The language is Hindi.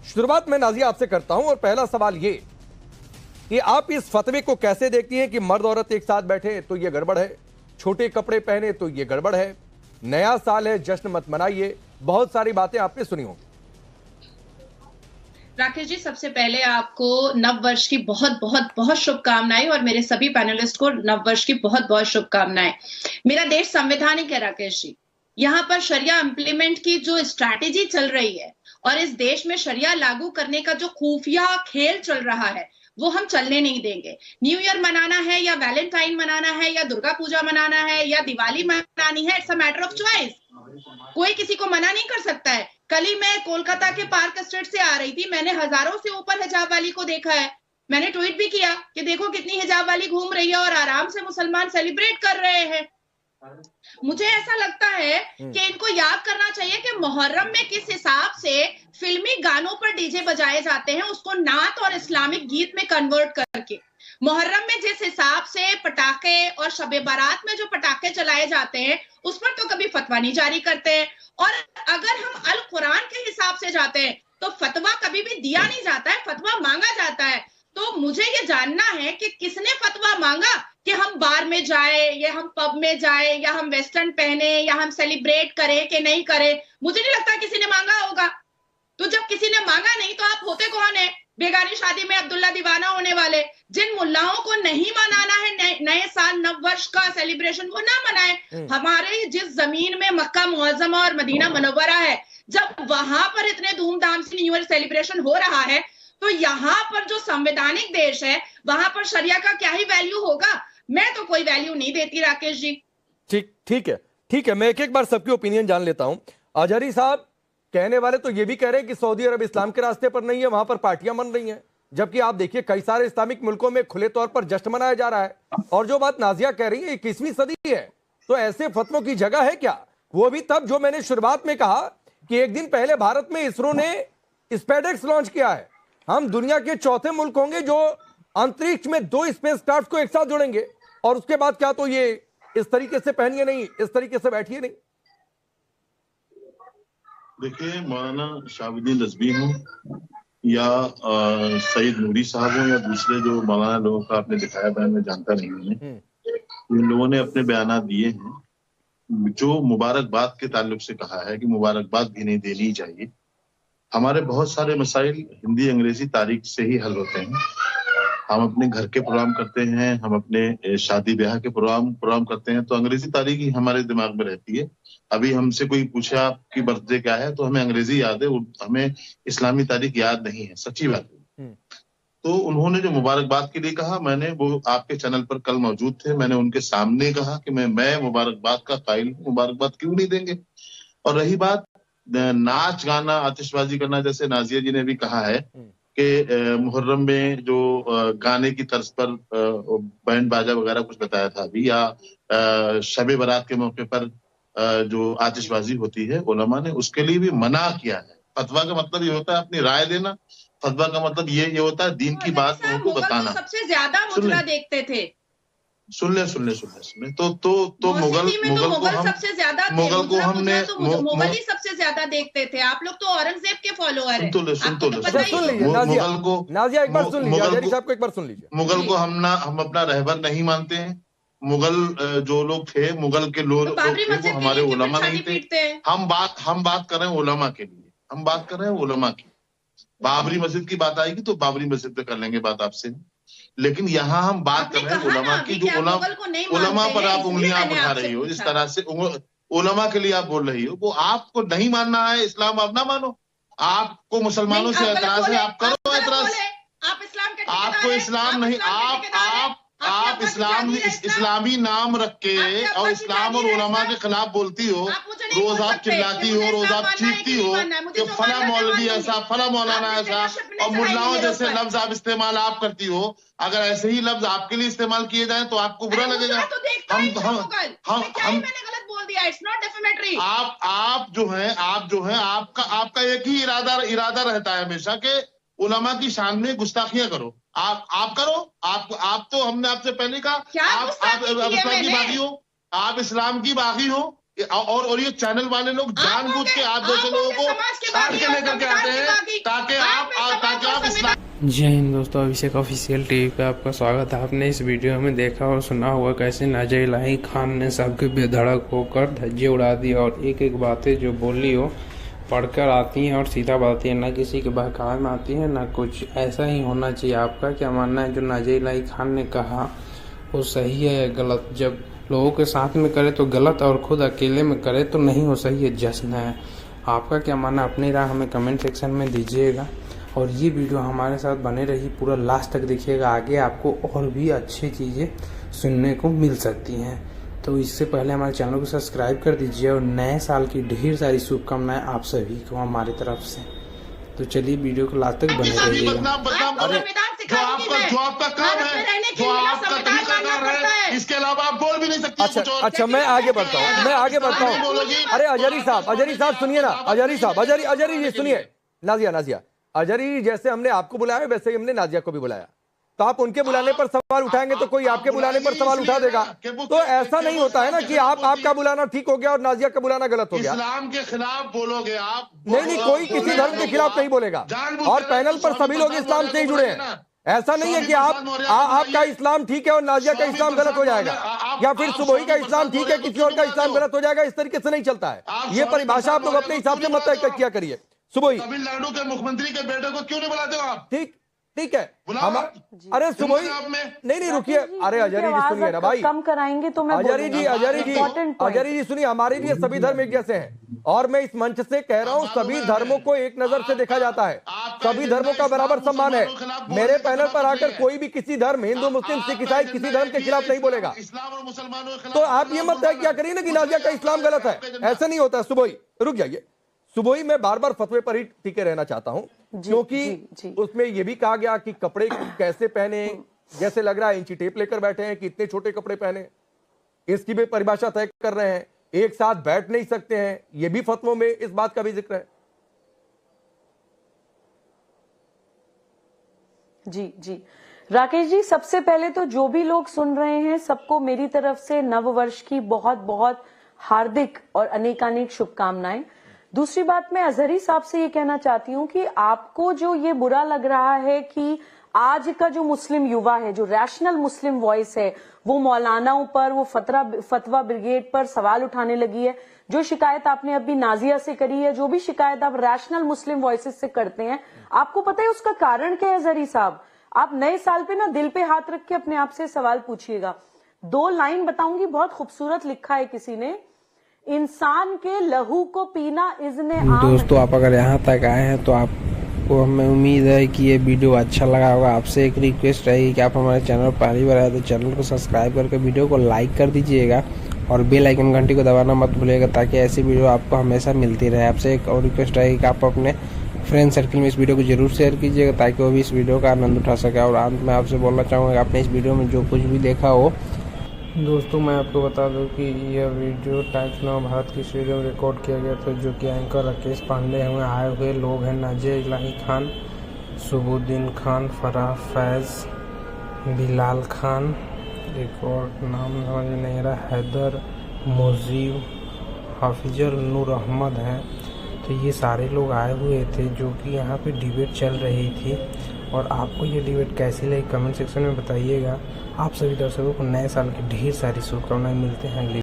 शुरुआत मैं नाजिया आपसे करता हूं और पहला सवाल ये कि आप इस फतवे को कैसे देखती हैं कि मर्द औरत एक साथ बैठे तो ये गड़बड़ है, छोटे कपड़े पहने तो ये गड़बड़ है, नया साल है जश्न मत मनाइए, बहुत सारी बातें आपने सुनी होंगी। राकेश जी, सबसे पहले आपको नव वर्ष की बहुत बहुत बहुत शुभकामनाएं और मेरे सभी पैनलिस्ट को नव वर्ष की बहुत बहुत शुभकामनाएं। मेरा देश संवैधानिक है राकेश जी। यहाँ पर शरिया इम्प्लीमेंट की जो स्ट्रैटेजी चल रही है और इस देश में शरिया लागू करने का जो खुफिया खेल चल रहा है वो हम चलने नहीं देंगे। न्यू ईयर मनाना है या वैलेंटाइन मनाना है या दुर्गा पूजा मनाना है या दिवाली मनानी है, it's a matter of choice. कोई किसी को मना नहीं कर सकता है। कल ही मैं कोलकाता के पार्क स्ट्रीट से आ रही थी, मैंने हजारों से ऊपर हिजाब वाली को देखा है। मैंने ट्वीट भी किया कि देखो कितनी हिजाब वाली घूम रही है और आराम से मुसलमान सेलिब्रेट कर रहे हैं। मुझे ऐसा लगता है कि इनको याद करना चाहिए कि मुहर्रम में किस हिसाब से फिल्मी गानों पर डीजे बजाए जाते हैं, उसको नात और इस्लामिक गीत में कन्वर्ट करके। मुहर्रम में जिस हिसाब से पटाखे और शबे बारात में जो पटाखे चलाए जाते हैं उस पर तो कभी फतवा नहीं जारी करते हैं। और अगर हम अल कुरान के हिसाब से जाते हैं तो फतवा कभी भी दिया नहीं जाता है, फतवा मांगा जाता है। तो मुझे ये जानना है कि किसने फतवा मांगा कि हम बार में जाए या हम पब में जाए या हम वेस्टर्न पहने या हम सेलिब्रेट करें कि नहीं करें। मुझे नहीं लगता किसी ने मांगा होगा। तो जब किसी ने मांगा नहीं तो आप होते कौन है? बेगानी शादी में अब्दुल्ला दीवाना होने वाले। जिन मुल्लाओं को नहीं मनाना है नए साल नव वर्ष का सेलिब्रेशन, वो ना मनाए। हमारे जिस जमीन में मक्का मुअज्जमा और मदीना मुनव्वरा है, जब वहां पर इतने धूमधाम से न्यू ईयर सेलिब्रेशन हो रहा है तो यहाँ पर जो संवैधानिक देश है वहां पर शरिया का क्या ही वैल्यू होगा? मैं तो कोई वैल्यू नहीं देती राकेश जी। ठीक है, मैं एक बार सबकी ओपिनियन जान लेता हूं। अजहरी साहब, कहने वाले तो ये भी कह रहे हैं कि सऊदी अरब इस्लाम के रास्ते पर नहीं है, वहां पर पार्टियां बन रही हैं, जबकि आप देखिए कई सारे इस्लामिक मुल्कों में खुले तौर पर जश्न मनाया जा रहा है। और जो बात नाजिया कह रही है 21वीं सदी है, तो ऐसे फतवों की जगह है क्या? वो भी तब जो मैंने शुरुआत में कहा कि एक दिन पहले भारत में इसरो ने स्पेसएक्स लॉन्च किया है। हम दुनिया के चौथे मुल्क होंगे जो अंतरिक्ष में 2 स्पेसक्राफ्ट को एक साथ जोड़ेंगे। और उसके बाद क्या तो ये इस तरीके से पहनिए नहीं, इस तरीके से बैठिए नहीं। देखिए, मौलाना शाहबुद्दीन रिजवी हो या सईद नूरी साहब हो या दूसरे जो मौलाना लोगों का आपने दिखाया बयान में जानता नहीं हूं, इन लोगों ने अपने बयान दिए हैं जो मुबारकबाद के ताल्लुक से कहा है कि मुबारकबाद भी नहीं देनी चाहिए। हमारे बहुत सारे मसाइल हिंदी अंग्रेजी तारीख से ही हल होते हैं। हम अपने घर के प्रोग्राम करते हैं, हम अपने शादी ब्याह के प्रोग्राम करते हैं तो अंग्रेजी तारीख ही हमारे दिमाग में रहती है। अभी हमसे कोई पूछे आपकी बर्थडे क्या है तो हमें अंग्रेजी याद है, हमें इस्लामी तारीख याद नहीं है। सच्ची बात है। तो उन्होंने जो मुबारकबाद के लिए कहा, मैंने वो आपके चैनल पर कल मौजूद थे, मैंने उनके सामने कहा कि मैं मुबारकबाद का कायल हूँ, मुबारकबाद क्यों नहीं देंगे। और रही बात नाच गाना आतिशबाजी करना, जैसे नाजिया जी ने भी कहा है कि मुहर्रम में जो गाने की तर्ज पर बैंड बाजा वगैरह कुछ बताया था अभी, या शबे बारात के मौके पर जो आतिशबाजी होती है, उलमा ने उसके लिए भी मना किया है। फतवा का मतलब ये होता है अपनी राय देना, फतवा का मतलब ये होता है दीन की बात उनको बताना। सबसे ज्यादा मुजरा देखते थे। सुन ले तो मुगल को हमने मुगल ही सबसे ज्यादा देखते थे। आप लोग तो औरंगजेब के फॉलोअर हैं। मुगल को हम अपना रहबर नहीं मानते हैं। मुगल जो लोग थे, मुगल के लोग थे, वो हमारे उलमा नहीं थे। हम बात कर रहे हैं उलमा के लिए, हम बात कर रहे हैं उलमा की। बाबरी मस्जिद की बात आएगी तो बाबरी मस्जिद पे कर लेंगे बात आपसे, लेकिन यहाँ हम बात कर रहे हैं उलमा की। जो उलमा पर आप उंगलियां उठा रही हो, इस तरह से उलमा के लिए आप बोल रही हो, वो आपको नहीं मानना है इस्लाम, आप ना मानो। आपको मुसलमानों से एतराज है, आप करो एतराज। आपको इस्लाम नहीं, आप इस्लामी नाम रख के और इस्लाम और उलमा के खिलाफ बोलती हो, रोज आप चिल्लाती हो, रोज आप चीखती हो कि फला मौलवी ऐसा, फला मौलाना ऐसा, और मुल्लाओं जैसे लफ्ज आप इस्तेमाल आप करती हो। अगर ऐसे ही लफ्ज आपके लिए इस्तेमाल किए जाए तो आपको बुरा लगेगा। आप जो है आपका एक ही इरादा रहता है हमेशा के उलमा की शान में गुस्ताखियां करो। आप करो, आप तो हमने आपसे पहले कहा आप इस्लाम की बागी हो, आप इस्लाम की बागी हो। और ये चैनल वाले लोग जानबूझ के आप जैसे लोगों को छाड़ के लेकर के आते हैं ताकि आप इस्लाम। जय हिंद दोस्तों, अभिषेक ऑफिशियल टीवी पे आपका स्वागत है। आपने इस वीडियो में देखा और सुना होगा कैसे नाज़िया इलाही खान ने सबके बेधड़क होकर धज्जे उड़ा दी और एक एक बातें जो बोली हो पढ़कर आती हैं और सीधा बताती हैं, ना किसी के बहकावे में आती हैं ना कुछ। ऐसा ही होना चाहिए। आपका क्या मानना है जो नाज़िया इलाही खान ने कहा वो सही है या गलत? जब लोगों के साथ में करे तो गलत और खुद अकेले में करे तो नहीं हो सही है, जश्न है। आपका क्या मानना, अपनी राय हमें कमेंट सेक्शन में दीजिएगा और ये वीडियो हमारे साथ बने रही, पूरा लास्ट तक देखिएगा। आगे आपको और भी अच्छी चीज़ें सुनने को मिल सकती हैं। तो इससे पहले हमारे चैनल को सब्सक्राइब कर दीजिए और नए साल की ढेर सारी शुभकामनाएं आप सभी को हमारी तरफ से। तो चलिए वीडियो को लास्ट तक बने रहिएगा। जो आपका काम है, जो आपका तरीकाकार है, इसके अलावा आप बोल भी नहीं सकते। अच्छा मैं आगे बढ़ता हूँ। अरे अजहरी साहब सुनिए ना। अजहरी जी सुनिए। नाज़िया अजहरी, जैसे हमने आपको बुलाया वैसे ही हमने नाज़िया को भी बुलाया। तो आप उनके बुलाने पर सवाल उठाएंगे तो कोई आपके बुलाने पर सवाल उठा देगा। तो ऐसा नहीं होता है ना कि आपका बुलाना ठीक हो गया और नाज़िया का बुलाना गलत हो गया। इस्लाम के खिलाफ बोलोगे आप? नहीं, कोई किसी धर्म के खिलाफ नहीं बोलेगा। और पैनल पर सभी लोग इस्लाम से ही जुड़े हैं। ऐसा नहीं है कि आपका इस्लाम ठीक है और नाज़िया का इस्लाम गलत हो जाएगा, या फिर सुबोही का इस्लाम ठीक है किसी और का इस्लाम गलत हो जाएगा। इस तरीके से नहीं चलता है। ये परिभाषा आप लोग अपने हिसाब से मत तय किया करिए। सुबोही, तमिलनाडु के मुख्यमंत्री के बेटे को क्यों नहीं बुलाते हो आप? ठीक है। अरे सुबोही नहीं रुकिए। अरे अजहरी जी सुनिए ना भाई, कम कराएंगे तो मैं अजहरी जी सुनिए। हमारे लिए सभी धर्म एक जैसे हैं और मैं इस मंच से कह रहा हूं सभी धर्मों को एक नजर से देखा जाता है। सभी धर्मों का बराबर सम्मान है। मेरे पैनल पर आकर कोई भी किसी धर्म, हिंदू मुस्लिम सिख ईसाई, किसी धर्म के खिलाफ नहीं बोलेगा। तो आप ये मत तय क्या करिए ना कि नाज़िया का इस्लाम गलत है। ऐसा नहीं होता। सुबोही रुक जाइए। सुबोही, मैं बार बार फतवे पर ही टिके रहना चाहता हूं क्योंकि उसमें यह भी कहा गया कि कपड़े कैसे पहने, जैसे लग रहा है इंची टेप लेकर बैठे हैं कि इतने छोटे कपड़े पहने, इसकी भी परिभाषा तय कर रहे हैं। एक साथ बैठ नहीं सकते हैं, यह भी फतवों में इस बात का भी जिक्र है। जी राकेश जी, सबसे पहले तो जो भी लोग सुन रहे हैं सबको मेरी तरफ से नव वर्ष की बहुत बहुत हार्दिक और अनेकानेक शुभकामनाएं। दूसरी बात, मैं अजहरी साहब से ये कहना चाहती हूँ कि आपको जो ये बुरा लग रहा है कि आज का जो मुस्लिम युवा है, जो रैशनल मुस्लिम वॉइस है, वो मौलानाओं पर, वो फतवा ब्रिगेड पर सवाल उठाने लगी है। जो शिकायत आपने अभी नाज़िया से करी है, जो भी शिकायत आप रैशनल मुस्लिम वॉइसेस से करते हैं, आपको पता है उसका कारण क्या है अजहरी साहब? आप नए साल पे ना दिल पे हाथ रख के अपने आप से सवाल पूछिएगा। 2 लाइन बताऊंगी, बहुत खूबसूरत लिखा है किसी ने, इंसान के लहू को पीना इज़्ने आम। दोस्तों, आप अगर यहाँ तक आए हैं तो आपको हमें उम्मीद है कि ये वीडियो अच्छा लगा होगा। आपसे एक रिक्वेस्ट रहेगी कि आप हमारे चैनल पर पहली बार आए तो चैनल को सब्सक्राइब करके वीडियो को लाइक कर दीजिएगा और बेल आइकन घंटी को दबाना मत भूलिएगा ताकि ऐसी वीडियो आपको हमेशा मिलती रहे। आपसे एक और रिक्वेस्ट रहेगी कि आप अपने फ्रेंड सर्किल में इस वीडियो को जरूर शेयर कीजिएगा ताकि वो भी इस वीडियो का आनंद उठा सके। और अंत में आपसे बोलना चाहूँगा कि आपने इस वीडियो में जो कुछ भी देखा हो, दोस्तों मैं आपको बता दूं कि यह वीडियो टाइम्स नाउ भारत की स्टूडियो में रिकॉर्ड किया गया था, जो कि एंकर राकेश पांडे हुए आए हुए लोग हैं नाज़िया इलाही खान, सुबुद्दीन खान, फराह फैज़, बिलाल खान, एक और नाम समझ में नहीं रहा, हैदर, मुजीब, हाफिजल नूर अहमद हैं। तो ये सारे लोग आए हुए थे जो कि यहाँ पे डिबेट चल रही थी। और आपको ये डिबेट कैसी लगी कमेंट सेक्शन में बताइएगा। आप सभी दर्शकों को नए साल की ढेर सारी शुभकामनाएं। मिलते हैं अगली